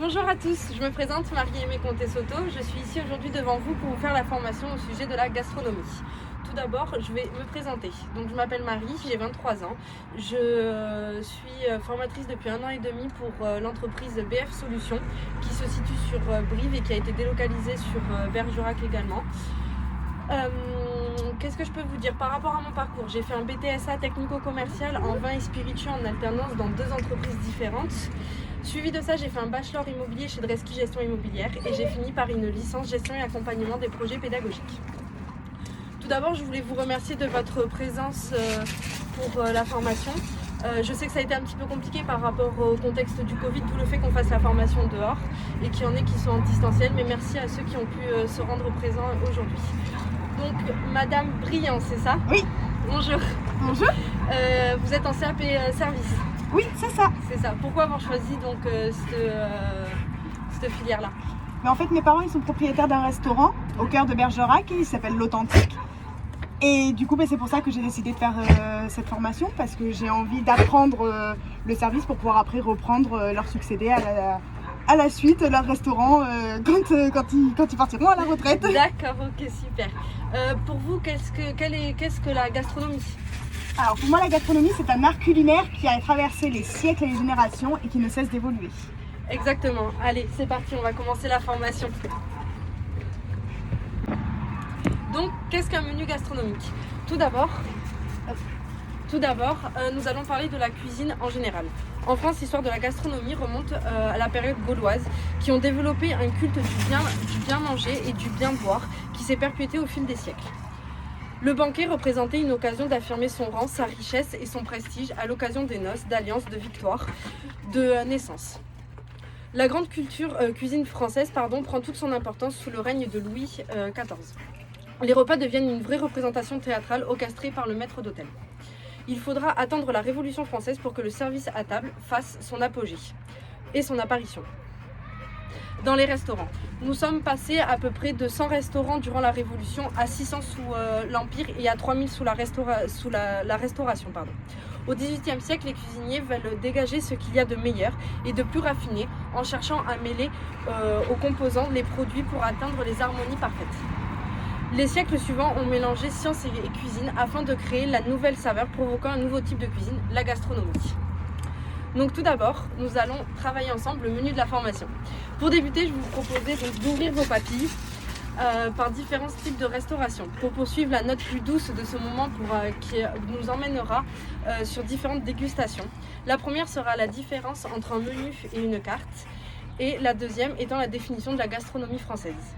Bonjour à tous, je me présente Marie-Aimée Comté-Soto. Je suis ici aujourd'hui devant vous pour vous faire la formation au sujet de la gastronomie. Tout d'abord, je vais me présenter. Donc, je m'appelle Marie, j'ai 23 ans. Je suis formatrice depuis 1 an et demi pour l'entreprise BF Solutions qui se situe sur Brive et qui a été délocalisée sur Bergerac également. Qu'est-ce que je peux vous dire par rapport à mon parcours? J'ai fait un BTSA technico-commercial en vin et spiritueux en alternance dans 2 entreprises différentes. Suivi de ça, j'ai fait un bachelor immobilier chez Dreski Gestion Immobilière et j'ai fini par une licence gestion et accompagnement des projets pédagogiques. Tout d'abord, je voulais vous remercier de votre présence pour la formation. Je sais que ça a été un petit peu compliqué par rapport au contexte du Covid, d'où le fait qu'on fasse la formation dehors et qu'il y en ait qui sont en distanciel, mais merci à ceux qui ont pu se rendre présents aujourd'hui. Donc, Madame Briand, c'est ça? Oui. Bonjour. Bonjour. Vous êtes en CAP service? Oui, c'est ça. C'est ça. Pourquoi avoir choisi donc cette filière-là? Mais en fait, mes parents, ils sont propriétaires d'un restaurant au cœur de Bergerac et il s'appelle l'Authentique. Et du coup, c'est pour ça que j'ai décidé de faire cette formation parce que j'ai envie d'apprendre le service pour pouvoir après reprendre leur succéder à la suite, leur restaurant quand ils partiront à la retraite. D'accord, ok, super. Pour vous, qu'est-ce que la gastronomie? Alors pour moi, la gastronomie, c'est un art culinaire qui a traversé les siècles et les générations et qui ne cesse d'évoluer. Exactement. Allez, c'est parti, on va commencer la formation. Donc, qu'est-ce qu'un menu gastronomique? Tout d'abord, nous allons parler de la cuisine en général. En France, l'histoire de la gastronomie remonte à la période gauloise, qui ont développé un culte du bien manger et du bien boire qui s'est perpétué au fil des siècles. Le banquet représentait une occasion d'affirmer son rang, sa richesse et son prestige à l'occasion des noces, d'alliances, de victoires, de naissance. La grande cuisine française prend toute son importance sous le règne de Louis XIV. Les repas deviennent une vraie représentation théâtrale orchestrée par le maître d'hôtel. Il faudra attendre la Révolution française pour que le service à table fasse son apogée et son apparition. Dans les restaurants, nous sommes passés à peu près de 100 restaurants durant la Révolution à 600 sous l'Empire et à 3000 sous la Restauration. Au XVIIIe siècle, les cuisiniers veulent dégager ce qu'il y a de meilleur et de plus raffiné en cherchant à mêler aux composants les produits pour atteindre les harmonies parfaites. Les siècles suivants ont mélangé science et cuisine afin de créer la nouvelle saveur provoquant un nouveau type de cuisine, la gastronomie. Donc tout d'abord, nous allons travailler ensemble le menu de la formation. Pour débuter, je vous proposais d'ouvrir vos papilles par différents types de restauration pour poursuivre la note plus douce de ce moment qui nous emmènera sur différentes dégustations. La première sera la différence entre un menu et une carte et la deuxième étant la définition de la gastronomie française.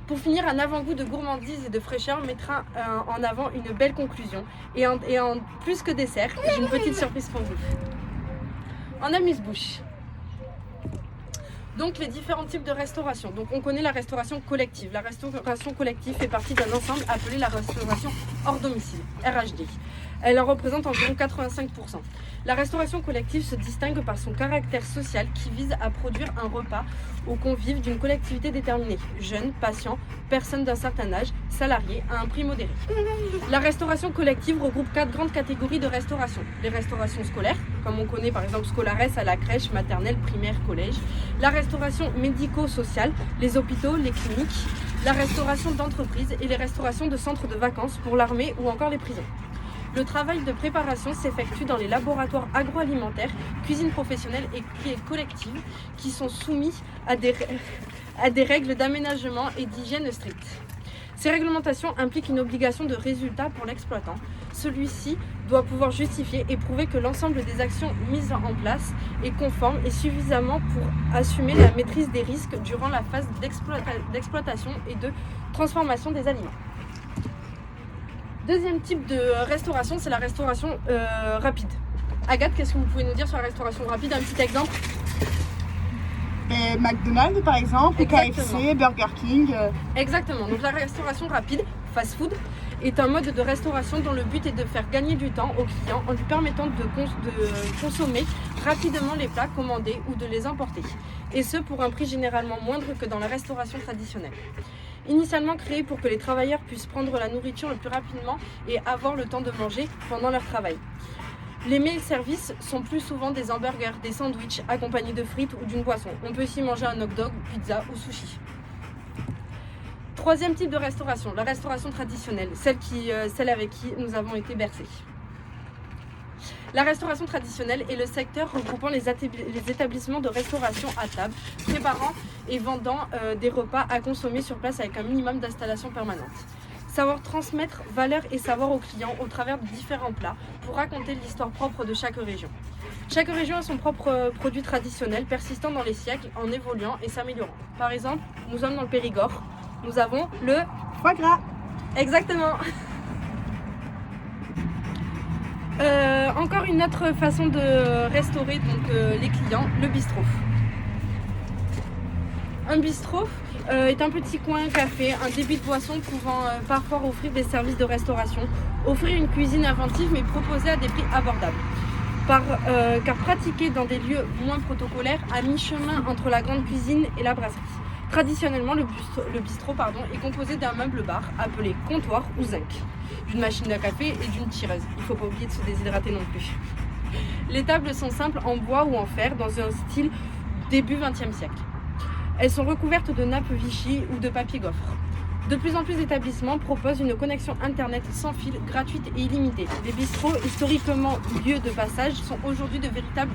Pour finir, un avant-goût de gourmandise et de fraîcheur mettra en avant une belle conclusion et en plus que dessert, j'ai une petite surprise pour vous. En amuse-bouche. Donc les différents types de restauration. Donc on connaît la restauration collective. La restauration collective fait partie d'un ensemble appelé la restauration hors domicile, RHD. Elle en représente environ 85%. La restauration collective se distingue par son caractère social qui vise à produire un repas aux convives d'une collectivité déterminée, jeunes, patients, personnes d'un certain âge, salariés, à un prix modéré. La restauration collective regroupe 4 grandes catégories de restauration. Les restaurations scolaires, comme on connaît par exemple Scolares à la crèche, maternelle, primaire, collège. La restauration médico-sociale, les hôpitaux, les cliniques. La restauration d'entreprise et les restaurations de centres de vacances pour l'armée ou encore les prisons. Le travail de préparation s'effectue dans les laboratoires agroalimentaires, cuisine professionnelle et collective qui sont soumis à des règles d'aménagement et d'hygiène strictes. Ces réglementations impliquent une obligation de résultat pour l'exploitant. Celui-ci doit pouvoir justifier et prouver que l'ensemble des actions mises en place est conforme et suffisamment pour assumer la maîtrise des risques durant la phase d'exploitation et de transformation des aliments. Deuxième type de restauration, c'est la restauration rapide. Agathe, qu'est-ce que vous pouvez nous dire sur la restauration rapide? Un petit exemple? McDonald's par exemple, Exactement. KFC, Burger King. Exactement, donc la restauration rapide, fast food, est un mode de restauration dont le but est de faire gagner du temps au client en lui permettant de consommer rapidement les plats commandés ou de les emporter. Et ce pour un prix généralement moindre que dans la restauration traditionnelle. Initialement créé pour que les travailleurs puissent prendre la nourriture le plus rapidement et avoir le temps de manger pendant leur travail. Les meal services sont plus souvent des hamburgers, des sandwichs accompagnés de frites ou d'une boisson. On peut aussi manger un hot dog, pizza ou sushi. Troisième type de restauration, la restauration traditionnelle, celle avec qui nous avons été bercés. La restauration traditionnelle est le secteur regroupant les établissements de restauration à table, préparant et vendant des repas à consommer sur place avec un minimum d'installation permanente. Savoir transmettre valeur et savoir aux clients au travers de différents plats pour raconter l'histoire propre de chaque région. Chaque région a son propre produit traditionnel persistant dans les siècles en évoluant et s'améliorant. Par exemple, nous sommes dans le Périgord, nous avons le Foie gras. Exactement. Encore une autre façon de restaurer les clients, le bistrot. Un bistrot est un petit coin café, un débit de boisson pouvant parfois offrir des services de restauration, offrir une cuisine inventive mais proposée à des prix abordables. Car pratiqué dans des lieux moins protocolaires, à mi-chemin entre la grande cuisine et la brasserie. Traditionnellement, le bistrot est composé d'un meuble-bar appelé comptoir ou zinc, d'une machine à café et d'une tireuse. Il ne faut pas oublier de se déshydrater non plus. Les tables sont simples en bois ou en fer dans un style début XXe siècle. Elles sont recouvertes de nappes Vichy ou de papier gaufre. De plus en plus d'établissements proposent une connexion internet sans fil, gratuite et illimitée. Les bistrots, historiquement lieux de passage, sont aujourd'hui de véritables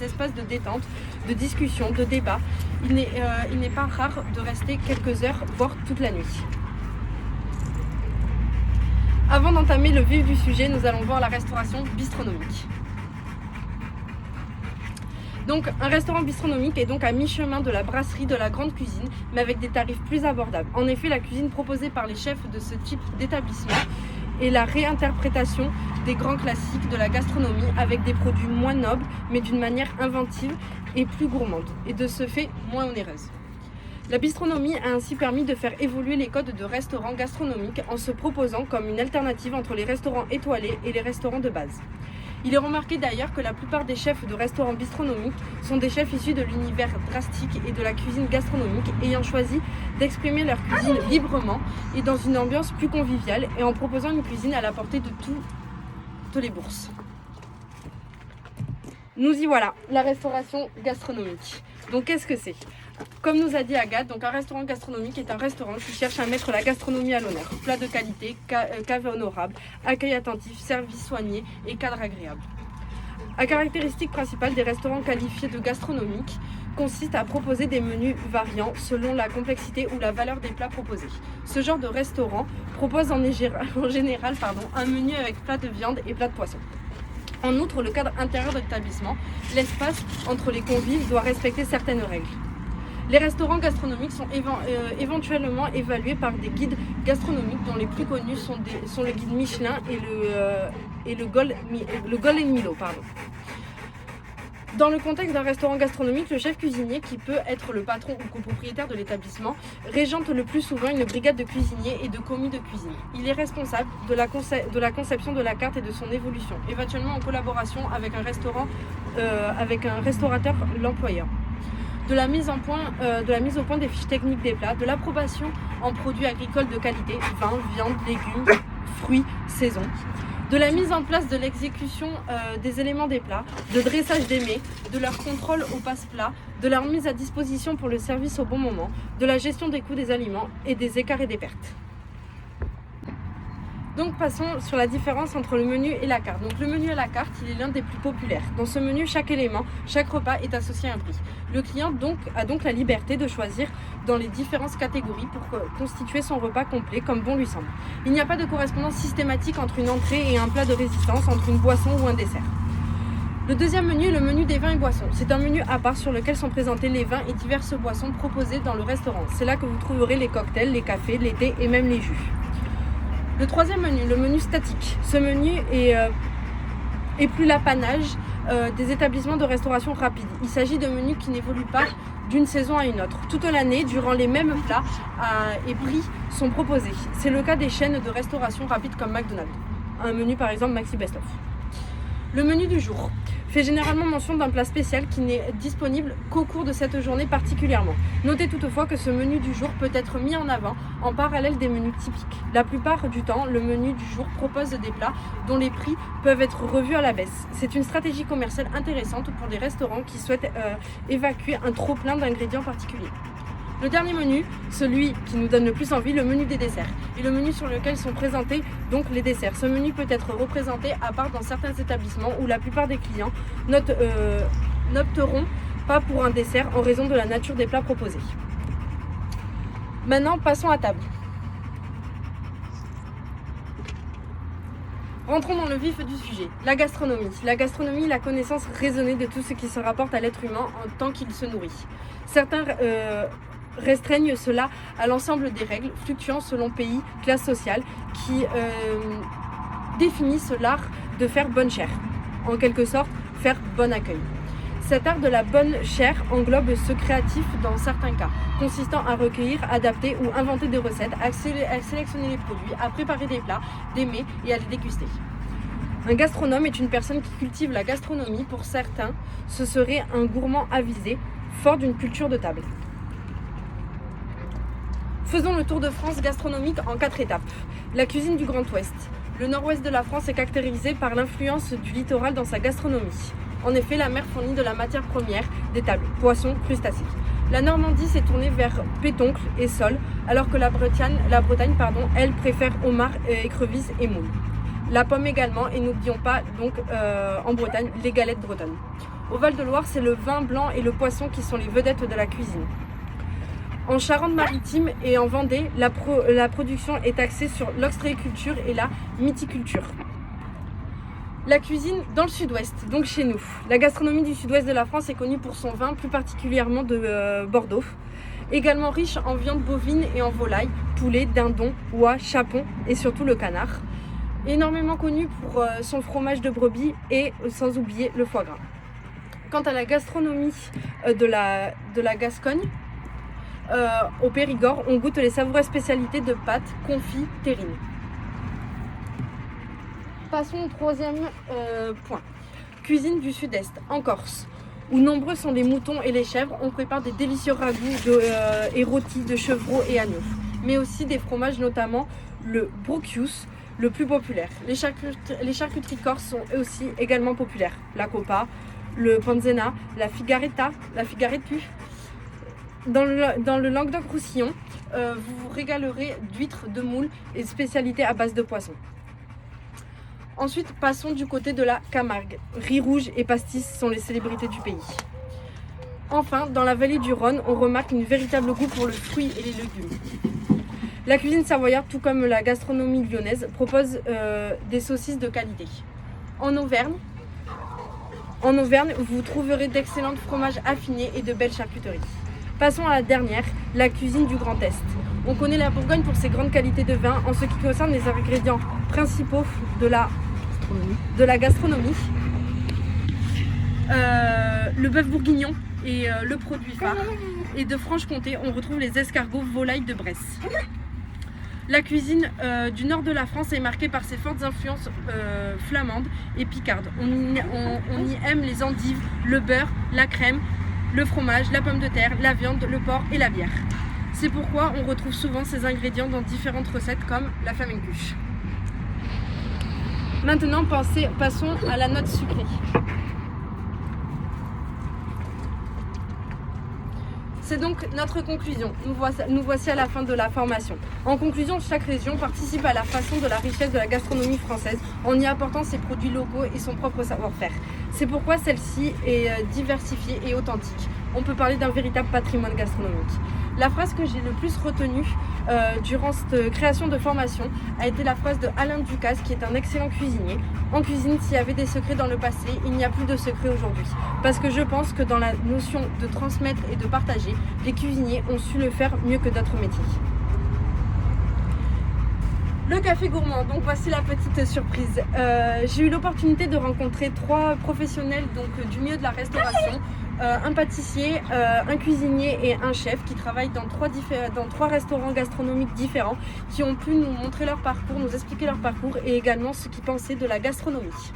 espaces de détente, de discussion, de débat. Il n'est pas rare de rester quelques heures, voire toute la nuit. Avant d'entamer le vif du sujet, nous allons voir la restauration bistronomique. Donc, un restaurant bistronomique est donc à mi-chemin de la brasserie de la grande cuisine, mais avec des tarifs plus abordables. En effet, la cuisine proposée par les chefs de ce type d'établissement est la réinterprétation des grands classiques de la gastronomie avec des produits moins nobles, mais d'une manière inventive et plus gourmande, et de ce fait moins onéreuse. La bistronomie a ainsi permis de faire évoluer les codes de restaurants gastronomiques en se proposant comme une alternative entre les restaurants étoilés et les restaurants de base. Il est remarqué d'ailleurs que la plupart des chefs de restaurants bistronomiques sont des chefs issus de l'univers drastique et de la cuisine gastronomique, ayant choisi d'exprimer leur cuisine librement et dans une ambiance plus conviviale et en proposant une cuisine à la portée de toutes les bourses. Nous y voilà, la restauration gastronomique. Donc qu'est-ce que c'est ? Comme nous a dit Agathe, donc un restaurant gastronomique est un restaurant qui cherche à mettre la gastronomie à l'honneur. Plats de qualité, cave honorable, accueil attentif, service soigné et cadre agréable. La caractéristique principale des restaurants qualifiés de gastronomiques consiste à proposer des menus variants selon la complexité ou la valeur des plats proposés. Ce genre de restaurant propose en général un menu avec plat de viande et plat de poisson. En outre, le cadre intérieur de l'établissement, l'espace entre les convives doit respecter certaines règles. Les restaurants gastronomiques sont éventuellement évalués par des guides gastronomiques dont les plus connus sont le guide Michelin et le Golden Milo. Dans le contexte d'un restaurant gastronomique, le chef cuisinier, qui peut être le patron ou copropriétaire de l'établissement, régente le plus souvent une brigade de cuisiniers et de commis de cuisine. Il est responsable de la conception de la carte et de son évolution, éventuellement en collaboration avec un restaurateur, l'employeur. De la mise au point des fiches techniques des plats, de l'approbation en produits agricoles de qualité, vin, viande, légumes, fruits, saison, de la mise en place de l'exécution des éléments des plats, de dressage des mets, de leur contrôle au passe-plat, de leur mise à disposition pour le service au bon moment, de la gestion des coûts des aliments et des écarts et des pertes. Donc passons sur la différence entre le menu et la carte. Donc le menu à la carte, il est l'un des plus populaires. Dans ce menu, chaque élément, chaque repas est associé à un prix. Le client a donc la liberté de choisir dans les différentes catégories pour constituer son repas complet comme bon lui semble. Il n'y a pas de correspondance systématique entre une entrée et un plat de résistance, entre une boisson ou un dessert. Le deuxième menu est le menu des vins et boissons. C'est un menu à part sur lequel sont présentés les vins et diverses boissons proposées dans le restaurant. C'est là que vous trouverez les cocktails, les cafés, les thés et même les jus. Le troisième menu, le menu statique. Ce menu est plus l'apanage des établissements de restauration rapide. Il s'agit de menus qui n'évoluent pas d'une saison à une autre. Toute l'année, durant les mêmes plats et prix sont proposés. C'est le cas des chaînes de restauration rapide comme McDonald's. Un menu par exemple Maxi Best Of. Le menu du jour. fait généralement mention d'un plat spécial qui n'est disponible qu'au cours de cette journée particulièrement. Notez toutefois que ce menu du jour peut être mis en avant en parallèle des menus typiques. La plupart du temps, le menu du jour propose des plats dont les prix peuvent être revus à la baisse. C'est une stratégie commerciale intéressante pour des restaurants qui souhaitent évacuer un trop-plein d'ingrédients particuliers. Le dernier menu, celui qui nous donne le plus envie, le menu des desserts, et le menu sur lequel sont présentés donc les desserts. Ce menu peut être représenté à part dans certains établissements où la plupart des clients n'opteront pas pour un dessert en raison de la nature des plats proposés. Maintenant, passons à table. Rentrons dans le vif du sujet, la gastronomie. La gastronomie, la connaissance raisonnée de tout ce qui se rapporte à l'être humain en tant qu'il se nourrit. Certains restreignent cela à l'ensemble des règles fluctuant selon pays, classe sociale, qui définissent l'art de faire bonne chère, en quelque sorte faire bon accueil. Cet art de la bonne chère englobe ce créatif dans certains cas, consistant à recueillir, adapter ou inventer des recettes, à sélectionner les produits, à préparer des plats, des mets et à les déguster. Un gastronome est une personne qui cultive la gastronomie. Pour certains, ce serait un gourmand avisé, fort d'une culture de table. Faisons le tour de France gastronomique en 4 étapes. La cuisine du Grand Ouest. Le nord-ouest de la France est caractérisé par l'influence du littoral dans sa gastronomie. En effet, la mer fournit de la matière première des tables, poissons, crustacés. La Normandie s'est tournée vers pétoncle et sole, alors que la Bretagne, elle préfère homard, écrevisse et moule. La pomme également, et n'oublions pas donc en Bretagne les galettes bretonnes. Au Val-de-Loire, c'est le vin blanc et le poisson qui sont les vedettes de la cuisine. En Charente-Maritime et en Vendée, la production est axée sur l'ostréiculture et la mythiculture. La cuisine dans le sud-ouest, donc chez nous. La gastronomie du sud-ouest de la France est connue pour son vin, plus particulièrement de Bordeaux. Également riche en viande bovine et en volaille, poulet, dindon, oie, chapon et surtout le canard. Énormément connu pour son fromage de brebis et sans oublier le foie gras. Quant à la gastronomie de la Gascogne, au Périgord, on goûte les savoureuses spécialités de pâtes, confits, terrines. Passons au 3e point. Cuisine du sud-est, en Corse, où nombreux sont les moutons et les chèvres. On prépare des délicieux ragoûts et rôtis de chevreau et agneau, mais aussi des fromages, notamment le brocchius, le plus populaire. Les charcuteries corses sont aussi également populaires. La copa, le panzena, la figarettu. Dans le Languedoc-Roussillon, vous vous régalerez d'huîtres, de moules et de spécialités à base de poisson. Ensuite, passons du côté de la Camargue. Riz rouge et pastis sont les célébrités du pays. Enfin, dans la vallée du Rhône, on remarque un véritable goût pour le fruit et les légumes. La cuisine savoyarde, tout comme la gastronomie lyonnaise, propose des saucisses de qualité. En Auvergne, vous trouverez d'excellents fromages affinés et de belles charcuteries. Passons à la dernière, la cuisine du Grand Est. On connaît la Bourgogne pour ses grandes qualités de vin en ce qui concerne les ingrédients principaux de la gastronomie. Le bœuf bourguignon est le produit phare. Et de Franche-Comté, on retrouve les escargots volailles de Bresse. La cuisine du nord de la France est marquée par ses fortes influences flamandes et picardes. On y aime les endives, le beurre, la crème, le fromage, la pomme de terre, la viande, le porc et la bière. C'est pourquoi on retrouve souvent ces ingrédients dans différentes recettes comme la flamencuche. Maintenant, passons à la note sucrée. C'est donc notre conclusion. Nous voici à la fin de la formation. En conclusion, chaque région participe à la façon de la richesse de la gastronomie française en y apportant ses produits locaux et son propre savoir-faire. C'est pourquoi celle-ci est diversifiée et authentique. On peut parler d'un véritable patrimoine gastronomique. La phrase que j'ai le plus retenue durant cette création de formation a été la phrase de Alain Ducasse, qui est un excellent cuisinier. En cuisine, s'il y avait des secrets dans le passé, il n'y a plus de secrets aujourd'hui. Parce que je pense que dans la notion de transmettre et de partager, les cuisiniers ont su le faire mieux que d'autres métiers. Le café gourmand, donc voici la petite surprise. J'ai eu l'opportunité de rencontrer 3 professionnels du milieu de la restauration, un pâtissier, un cuisinier et un chef qui travaillent dans 3 restaurants gastronomiques différents, qui ont pu nous montrer leur parcours, nous expliquer leur parcours et également ce qu'ils pensaient de la gastronomie.